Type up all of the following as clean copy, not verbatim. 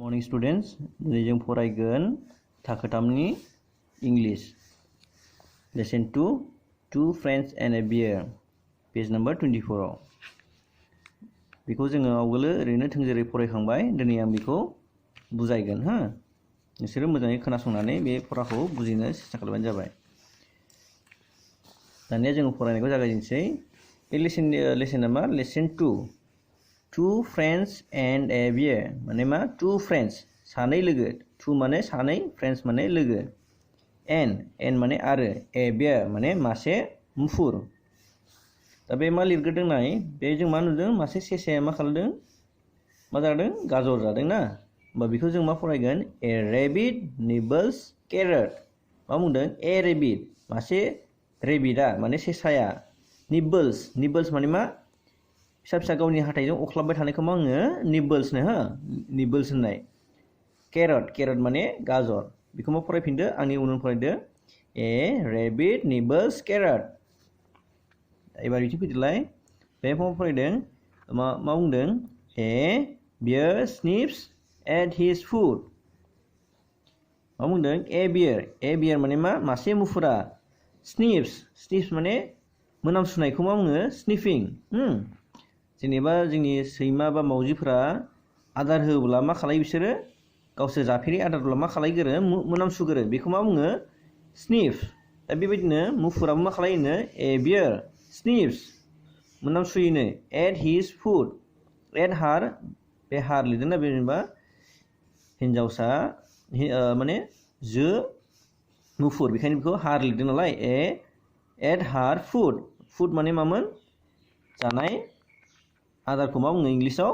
Morning students, दिनै जों फरायगोन थाखो 3नि English lesson 2 two friends and a bear page number 24 आव बेखौ जोङो आवगोलो ओरैनो थोंजोरै फरायखांबाय दिनै आं बेखौ बुजायगोन हो नोंसोरो मोजाङै खोनासंनानै बे फराखौ बुजिनो सेस्था खालामबानो जाबाय दानिया जोङो फरायनायखौ जागायजेनसै बे लेसना मा lesson 2 two friends and a bear माने मा two friends सानै लोगो two माने सानै friends माने लोगो and माने आरो a bear माने मासे मुफुर दा बे मा लिरग्रोदों नाय बे जों मा नुदों मासे सेसाया मा खालामदों मा जादों गाजर जादों ना होमबा बेखौ जों मा फरायगोन a rabbit nibbles carrot मा बुंदों a rabbit मासे रेबिटआ माने सेसाया nibbles माने मा फिसा फिसा गावनि हाथायजों अख्लाबबाय थानायखौ मा होनो निबल्स नो हो निबल्स होननाय केरट माने गाजर बेखौ मा फरायफिनदो आंनि उनाव फरायदो ए रेबिट निबल्स केरट एबार बिथिं फैदोलाय बे मा फरायदों मा बुंदों ए बियार स्निप्स एट हिज फुड मा बुंदों ए बियार माने मा मासे मुफुरा स्निप्स माने मोनामसुनायखौ मा बुङो स्निफिं जेनेबा जोंनि सैमा बा मावजिफोरा आदार होब्ला मा खालायो बिसोरो गावसोर जाफेरि आदारब्ला मा खालायगोरो मोनामसुगोरो बेखौ मा बुङो स्निफ दा बेबायदिनो मुफुराबो मा खालायोनो ए बियार स्निफ्स मोनामसुयोनो एट हिज फुड एट हार बे हार लिरदोंना बे जेनेबा हिन्जावसा माने जो मुफुर बेखायनो बेखौ हार लिरदों नालाय एट हार फुड माने मामोन जानाय आदारखौ मा बुङो इंलिशाव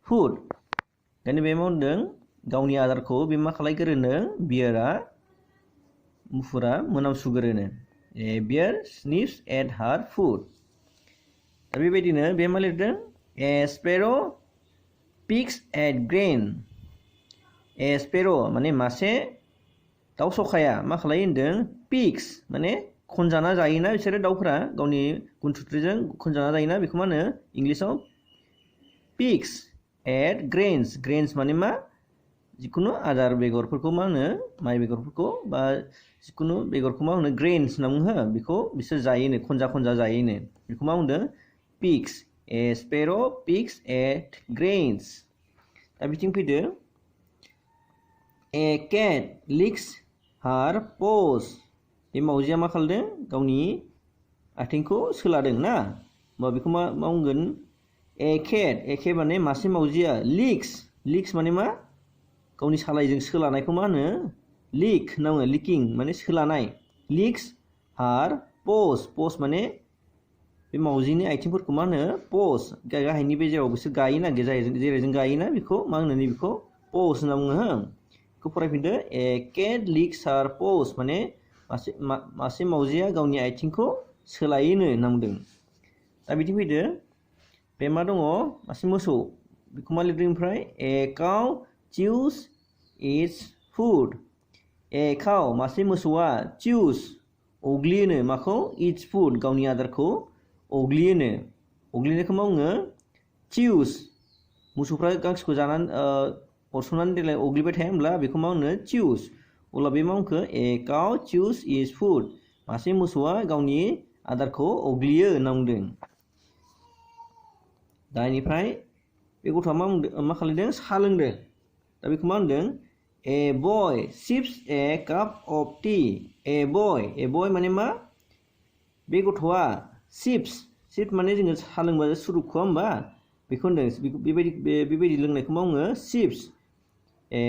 फुड ओंखायनो बे मा होनदों गावनि आदारखौ बे मा खालायगोरोनो बियारा मुफुरा मोनामसुगोरोनो ए बियार स्निफ्स एट हार फुड दा बेबायदिनो बे मा लिरदों a sparrow picks at grain a sparrow माने मासे दाउ सखाया मा खालायो होनदों पिक्स माने खनजाना जायोना बिसोरो दाउफोरा गावनि गुनथुथ्रिजों खनजाना जायोना बेखौ मा होनो इंलिशाव पिक्स एट ग्रेन्स माने मा जिखुनु आदार बेगरफोरखौ मा होनो माइ बेगरफोरखौ बा जिखुनु बेगरखौ मा होनो ग्रेन्स होनना बुङो बिखौ बिसोर जायोनो खनजा जायोनो बेखौ मा बुंदों पिक्स ए स्पेरो पिक्स एट ग्रेन्स दा बिथिं फैदो ए केट लिक्स हार पज बे मावजिया मा खालामदों गावनि आथिंखौ सोलादों ना होमबा बेखौ मा बुंगोन ए केट माने मासे मावजिया लिक्स माने मा गावनि सालायजों सोलानायखौ मा होनो लिक होनना बुङो लिकिं माने सोलानाय लिक्स हार पज माने बे मावजिनि आथिंफोरखौ मा होनो पज गाहायनि बे जेराव बिसोर गायोना जेरै जों गायोना बेखौ मा होनो नैबेखौ पज होनना बुङो हो बेखौ फरायफिनदो ए केट लिक्स हार पज माने मासे मावजिया गावनि आथिंखौ सोलायोनो होनना बुंदों दा बिदि फैदो बे मा दङ मासे मोसौ बेखौ मा लिरदों ओमफ्राय a cow chews its food a cow मासे मोसौआ चिउस अग्लियोनो माखौ इट्स फुड गावनि आदारखौ अग्लिनायखौ मा बुङो चिउस मोसौफ्रा गांसोखौ जानानै अरस'नानै देलाय अग्लिबाय थाया होमब्ला बेखौ मा होनो चिउस अब्ला बे मा बुंखो ए काउ चिउस इट्स फुड मासे मोसौआ गावनि आदारखौ अग्लियो होनना बुंदों दा बेनिफ्राय बे गथ'आ मा खालामदों साहा लोंदों दा बेखौ मा होनदों a boy sips a cup of tea a boy माने मा बे गथ'आ सिप्स माने जोङो साहा लोंबा सुरुबखौ होमबा बेखौ होनदों बेबायदि लोंनायखौ मा बुङो sips a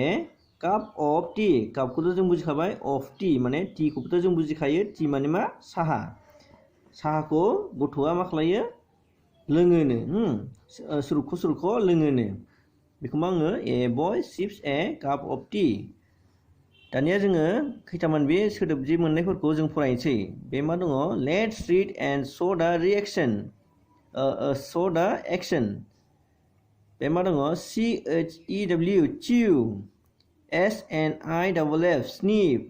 cup of tea कापखौथ' जों बुजिखाबाय अफ टि माने टिखौबोथ' जों बुजिखायो टि माने मा साहाखौ गथ'आ मा खालायो लोङोनो सुरुबखौ लोङोनो बेखौ मा होनो ए boy sips a cup of T दानिया जोङो खैथामान बे सोदोब जि मोननायफोरखौ जों फरायनोसै बे मा दङ लेट्स रिड एन्ड शो दा एक्शन बे मा दङ CHEW chew SNIFF sniff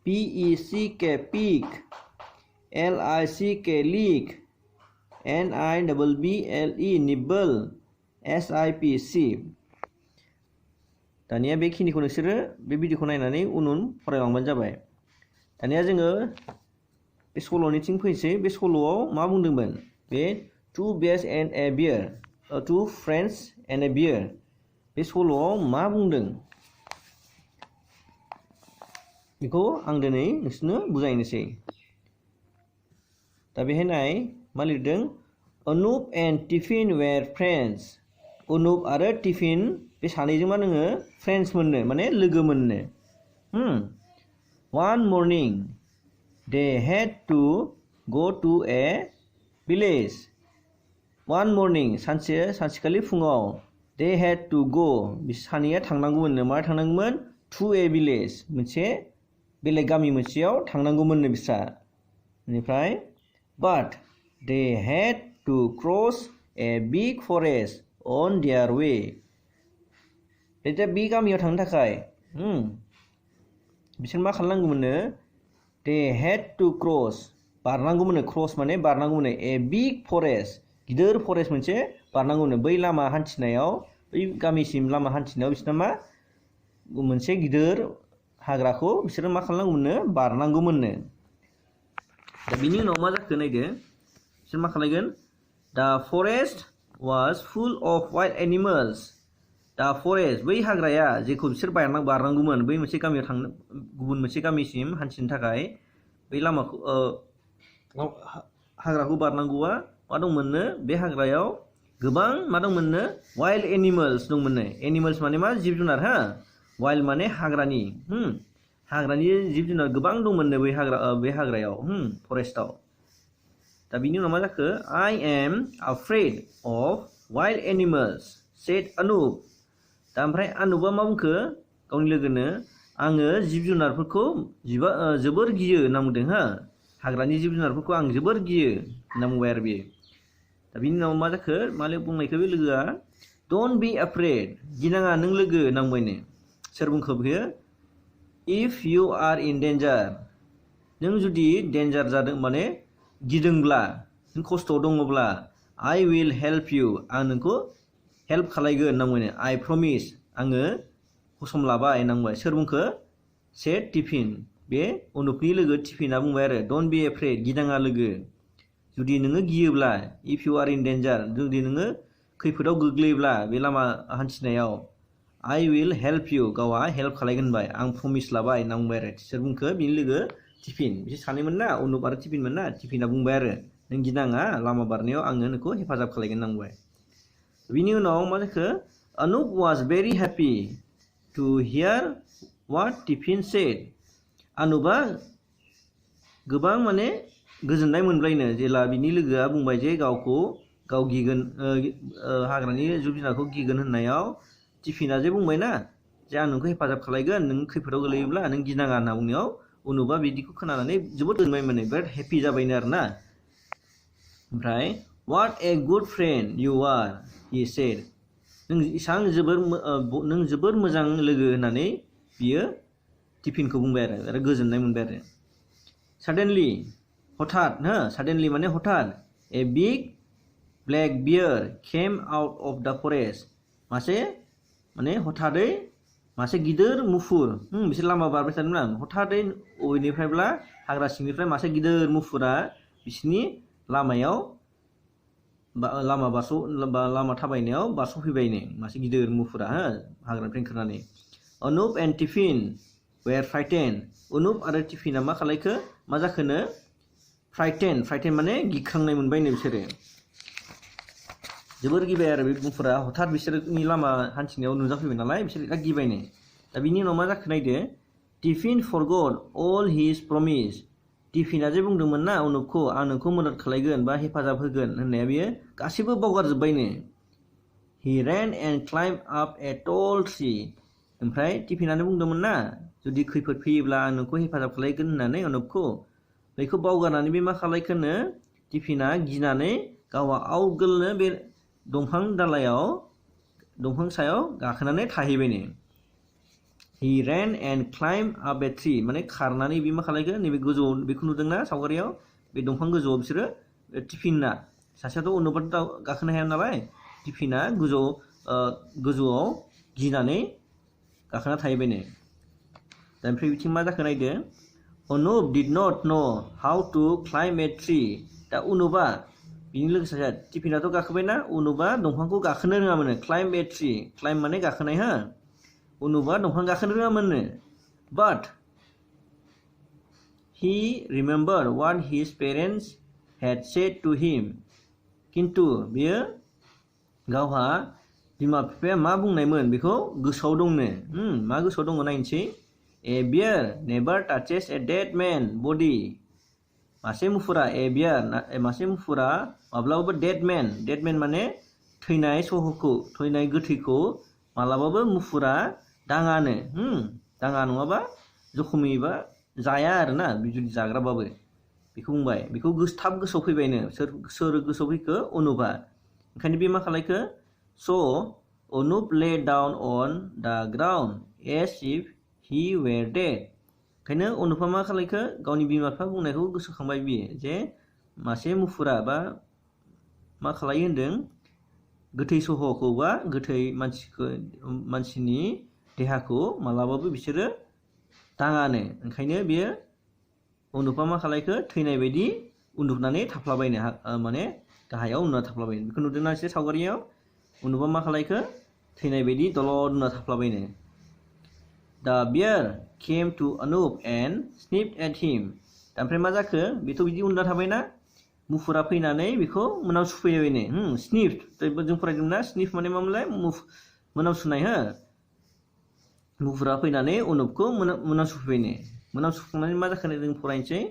PECK peek LICK lick NIBBLE nibble SIP sip दानिया बेखिनिखौ नोंसोरो बे भिडिअखौ नायनानै उन फरायलांबानो जाबाय। दानिया जोङो बे सल'निथिं फैसै। बे सल'आव मा बुंदोंमोन? बे two bears and a bear, two friends and a bear, बे सल'आव मा बुंदों बेखौ आं दिनै नोंसोरनो बुजायनोसै। दा बेहाय नाय मा लिरदों? अनुप एन्ड टिफिन वेर फ्रेन्ड्स। अनुप आरो टिफिन बे सानैजों मा नोङो फ्रेन्ड्स मोननो माने लोगो मोननो। One morning they had to go to a village. One morning सानसेखालि फुङाव they had to go बिसोर सानैया थांनांगौमोननो। मा थांनांगौमोन? To a village, मोनसे बेलेग गामि मोनसेयाव थांनांगौमोननो बिस्रा। बेनिफ्राय but they had to cross a big forest on their way. बे गामियाव थांनो थाखाय बिसोर मा खालामनांगौमोननो? they had to cross, बारनांगौमोननो। cross माने बारनांगौमोननो। a big forest, गिदिर फरेस्ट मोनसे बारनांगौमोननो। बै लामा हान्थिनायाव, बै गामिसिम लामा हान्थिनायाव बिसोरना मा मोनसे गिदिर हाग्राखौ बिसोरो मा खालामनांगौमोननो? बारनांगौमोननो। दा बिनि उनाव मा जाखो नायदो। बिसोर मा खालामगोन? The forest was full of wild animals. The forest, बै हाग्राया जेखौ बिसोर बारनांगौमोन, बै मोनसे गामियाव थांनो, गुबुन मोनसे गामिसिम हान्थिनो थाखाय बै लामाखौ हाग्राखौ बारनांगौआ मा दंमोननो? बे हाग्रायाव गोबां मा दंमोननो? वाइल्ड एनिमल्स दंमोननो। एनिमल्स माने मा? जिब जुनार। वाइल्ड माने हाग्रानि। हाग्रानि जिब जुनार गोबां दंमोननो बे हाग्रायाव, फरेस्टआव। दा बिनि उनाव मा जाखो? I am afraid of wild animals, said Anup. दा ओमफ्राय आनुपआ मा बुंखो गावनि लोगोनो? आङो जिब जुनारफोरखौ जोबोर गियो होनना बुंदों। हाग्रानि जिब जुनारफोरखौ आं जोबोर गियो होनना बुंबाय आरो बेयो। दा बिनि उनाव मा जाखो? माले बुंनायखौ बे लोगोआ? Don't be afraid, गिनाङा नों लोगो होनना बुंबायनो। सोर बुंखो बियो? If you are in danger, नों जुदि डेन्जार जादों माने गिदोंब्ला, नों खस्थ'आव दङब्ला, I will help you, आं नोंखौ हेल्प खालायगोन होनना बुंबायनो। I promise, आङो कसम लाबाय होनना बुंबाय। सोर बुंखो? said टिफिन, बे अनुपनि लोगो टिफिना बुंबाय आरो Don't be afraid, गिनाङा लोगो। जुदि नोङो गियोब्ला, if you are in danger, जुदि नोङो खैफोदाव गोग्लैयोब्ला बे लामा हान्थिनायाव, I will help you, गावआ हेल्प खालायगोन होनबाय। आं प्रमिस लाबाय होनना बुंबाय आरो। सोर बुंखो? बिनि लोगो टिफिन। बिसोर सानैमोन ना, अनुप आरो टिफिनमोन ना। टिफिना बुंबाय आरो नों गिनाङा, लामा बारनायाव आङो नोंखौ हेफाजाब खालायगोन होनना बुंबाय। बिनि उनाव मा जाखो? Anup was very happy to hear what tiffin said. आनुपआ गोबां माने गोजोननाय मोनबायनो जेला बिनि लोगोआ बुंबाय जे गाव गिगोन, हाग्रानि जिब जुनारखौ गिगोन होननायाव टिफिना जे बुंबायना जे आं नोंखौ हेफाजाब खालायगोन नों खैफोदाव गोलैयोब्ला, नों गिनाङा होनना बुंनायाव अनुपआ बिदिखौ खोनानानै जोबोद गोजोनबाय, माने बिराद हेपि जाबायनो आरो ना। ओमफ्राय what a good friend you are, he said. नों जोबोर मोजां लोगो होननानै बियो टिफिनखौ बुंबाय आरो गोजोननाय मोनबाय आरो। Suddenly, हठात, suddenly माने हठात, a big black bear came out of the forest. माने हठादै मासे गिदिर मुफुर, बिसोर लामा बारबाय थादोंमोन। हठादै बबेनिफ्रायब्ला हाग्रा सिंनिफ्राय मासे गिदिर मुफुरा बिसिनि लामायाव लामा थाबायनायाव बारस'फैबायनो मासे गिदिर मुफुरा हाग्रानिफ्राय ओंखारनानै। Anup and Tiffin were frightened. Anup आरो टिफिना मा खालायखो? मा जाखोनो? फ्राइटेन माने गिखांनाय मोनबायनो बिसोरो। जोबोर गिबाय आरो बे मुफुरा हठात बिसोरनि लामा हान्थिनायाव नुजाफैबाय नालाय, बिसोर बिराद गिबायनो। दा बिनि उनाव मा जाखो नायदो। Tiffin forgot all his promise. टिफिना जे बुंदोंमोन ना अनुपखौ आं नोंखौ मदद खालायगोन बा हेफाजाब होगोन होननाया, बियो गासैबो बावगारजोब्बायनो। He ran and climbed up a tall tree. ओमफ्राय टिफिनानो बुंदोंमोन ना जुदि खैफोद फैयोब्ला आं नोंखौ हेफाजाब खालायगोन होननानै अनुपखौ, बेखौ बावगारनानै बे मा खालायखोनो? टिफिना गिनानै गावहा आवगोलनो बे दंफां सायाव गाखोनानै थाहैबायनो। He ran and climbed up a tree, माने खारनानै बे मा खालायखो? नैबे गोजौआव बेखौ नुदोंना सावगारियाव, बे दंफां गोजौआव बिसोरो टिफिना, सासेयाथ' अनुपआथ' गाखोनो हाया नालाय, टिफिना गोजौआव गिनानै गाखोना थाहैबायनो दा ओमफ्राय बिथिं मा जाखो नायदो Anup did not know how to climb a tree दा Anupa बिनि लोगोसे टिफिनाथ' गाखोबायना Anupa दंफांखौ गाखोनो रोङामोन climb a tree climb माने गाखोनाय हा Anupa दंफां गाखोनो रोङामोन but he remembered what his parents had said to him किन्तु बियो गावहा बिमा बिफाया मा बुंनायमोन बेखौ गोसोआव दंनो मा गोसोआव दङ नायनोसै A bear never touches a dead man body मासे मुफुरा मासे मुफुरा माब्लाबाबो dead man माने थैनाय सह'खौ थैनाय गोथैखौ मालाबाबो मुफुरा दाङानो दाङा नङाबा जखमैबा जाया आरोना जुदि जाग्राबाबो बेखौ बुंबाय बेखौ थाब गोसोआव फैबायनो सोर गोसोआव फैखो Anupa ओंखायनो बे मा खालायखो So Anup lay down on the ground as if he were dead ओंखायनो Anupa मा खालायखो गावनि बिमा बिफा बुंनायखौ गोसोखांबाय बियो जे मासे मुफुरा बा मा खालायो होनदों गोथै सह'खौ बा गोथै मानसिनि देहाखौ मालाबाबो बिसोरो दाङानो ओंखायनो बियो Anupa मा खालायखो थैनाय बायदि उन्दुनानै थाफ्लाबायनो माने गाहायाव उन्दुना थाफ्लाबायनो बेखौ नुदोंना एसे सावगारियाव Anupa मा खालायखो थैनाय बायदि दलद उन्दुना थाफ्लाबायनो The bear came to Anup and sniffed at him ओमफ्राय मा जाखो बेथ' बिदि उन्दुना थाबायना मुफुरा फैनानै बेखौ मोनामसुफैबायनो sniffed जों फरायदोंना sniff माने मामोनलाय मोनामसुनाय हो मुफुरा फैनानै Anupखौ मोनामसुफैबायनो मोनामसुखांनानै मा जाखो जों फरायनोसै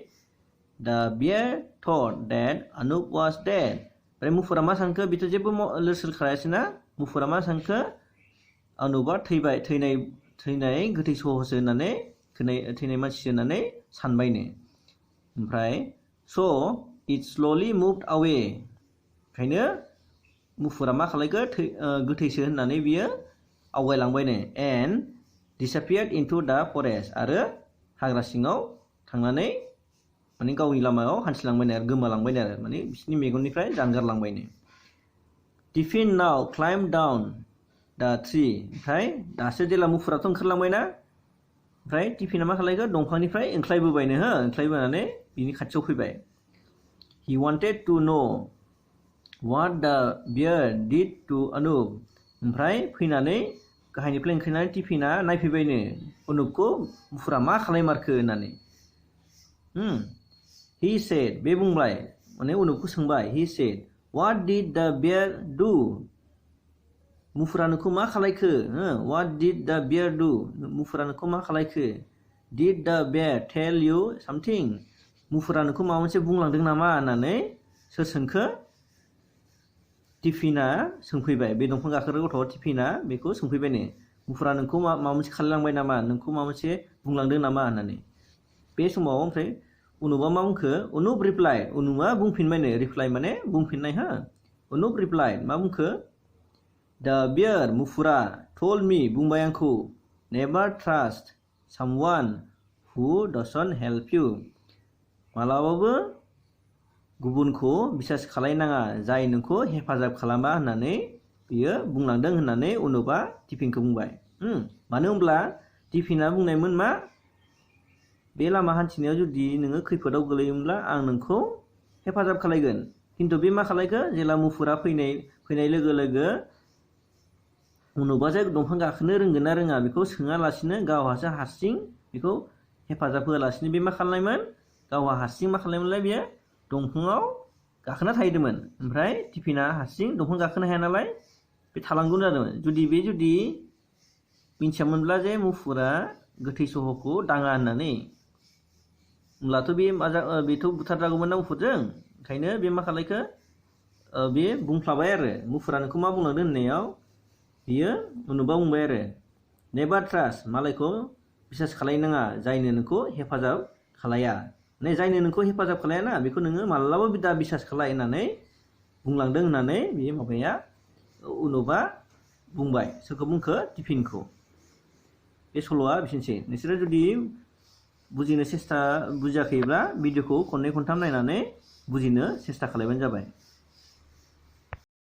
The bear thought that Anup was dead ओमफ्राय मुफुरा मा सानखो बेथ' जेबो लोरसोर खालायासैना मुफुरा मा सानखो Anupआ थैबाय थैनाय गोथै सह'सो होननानै थैनाय मानसिसो होननानै सानबायनो ओमफ्राय So it slowly moved away ओंखायनो मुफुरा मा खालायखो गोथैसो होननानै बियो आवगायलांबायनो and disappeared into the forest आरो हाग्रा सिङाव थांनानै माने गावनि लामायाव हान्थिलांबायनो आरो गोमालांबायनो आरो माने बिसोरनि मेगननिफ्राय जानगारलांबायनो Tiffin now climbed down the tree ओमफ्राय दासो जेला मुफुराथ' ओंखारलांबायना ओमफ्राय टिफिना मा खालायखो दंफांनिफ्राय ओंख्लायबोबायनो ओंख्लायबोनानै बिनि खाथियाव फैबाय He wanted to know what the bear did to Anup ओमफ्राय फैनानै गाहायनिफ्राय ओंखारनानै टिफिना नायफैबायनो Anupखौ मुफुरा मा खालायमारखो होननानै He said बे बुंबाय माने Anupखौ सोंबाय He said What did the bear do मुफुरा नोंखौ मा खालायखो What did the bear do मुफुरा नोंखौ मा खालायखो Did the bear tell you something मुफुरा नोंखौ माबा मोनसे बुंलांदों नामा होननानै सोर सोंखो टिफिना सोंफैबाय बे दंफां गाखोग्रा गथ' टिफिना बेखौ सोंफैबायनो मुफुरा नोंखौ माबा मोनसे खालायलांबाय नामा नोंखौ माबा मोनसे बुंलांदों नामा होननानै बे समाव ओमफ्राय Anupआ मा बुंखो Anup replied Anupआ बुंफिनबायनो रिप्लाइ माने बुंफिननाय Anup replied मा बुंखो The bear मुफुरा told me बुंबाय आंखौ never trust someone who doesn't help you मालाबाबो गुबुनखौ बिसास खालायनाङा जाय नोंखौ हेफाजाब खालामा होननानै बियो बुंलांदों होननानै Anupआ टिफिनखौ बुंबाय मानो होनब्ला टिफिना बुंनायमोन मा बे लामा हान्थिनायाव जुदि नोङो खैफोदाव गोलैयोब्ला आं नोंखौ हेफाजाब खालायगोन किन्तु बे मा खालायखो जेला मुफुरा फैनाय लोगो लोगो Anupआ जे दंफां गाखोनो रोंगोन ना रोङा बेखौ सोङालासिनो गावहासो हारसिं बेखौ हेफाजाब होआलासिनो बे मा खालामनायमोन गावहा हारसिं मा खालामोनलाय बियो दंफाङाव गाखोना थाहैदोंमोन ओमफ्राय टिफिना हारसिं दंफां गाखोनो हाया नालाय बे थालांगौ जादोंमोन जुदि मिन्थियामोनब्ला जे मुफुरा गोथै सह'खौ दाङा होननानै होमब्लाथ' बेथ' बुथारजागौमोन ना मुफुरजों ओंखायनो बे मा खालायखो बे बुंफ्लाबाय आरो मुफुरा नोंखौ मा बुंलांदों होननायाव बियो Anupआ बुंबाय आरो नेभार ट्रास्ट मालायखौ बिसास खालायनाङा जायनो नोंखौ हेफाजाब खालाया माने जायनो नोंखौ हेफाजाब खालायाना बेखौ नोङो मालाबाबो दा बिसास खालाय होननानै बुंलांदों होननानै बे माबाया Anupआ बुंबाय सोरखौ बुंखो टिफिनखौ बे सल'आ बिसिनोसै नोंसोरो जुदि बुजिनो बुजियाखैब्ला भिडिअखौ खननै खनथाम नायनानै बुजिनो सेस्था खालायबानो जाबाय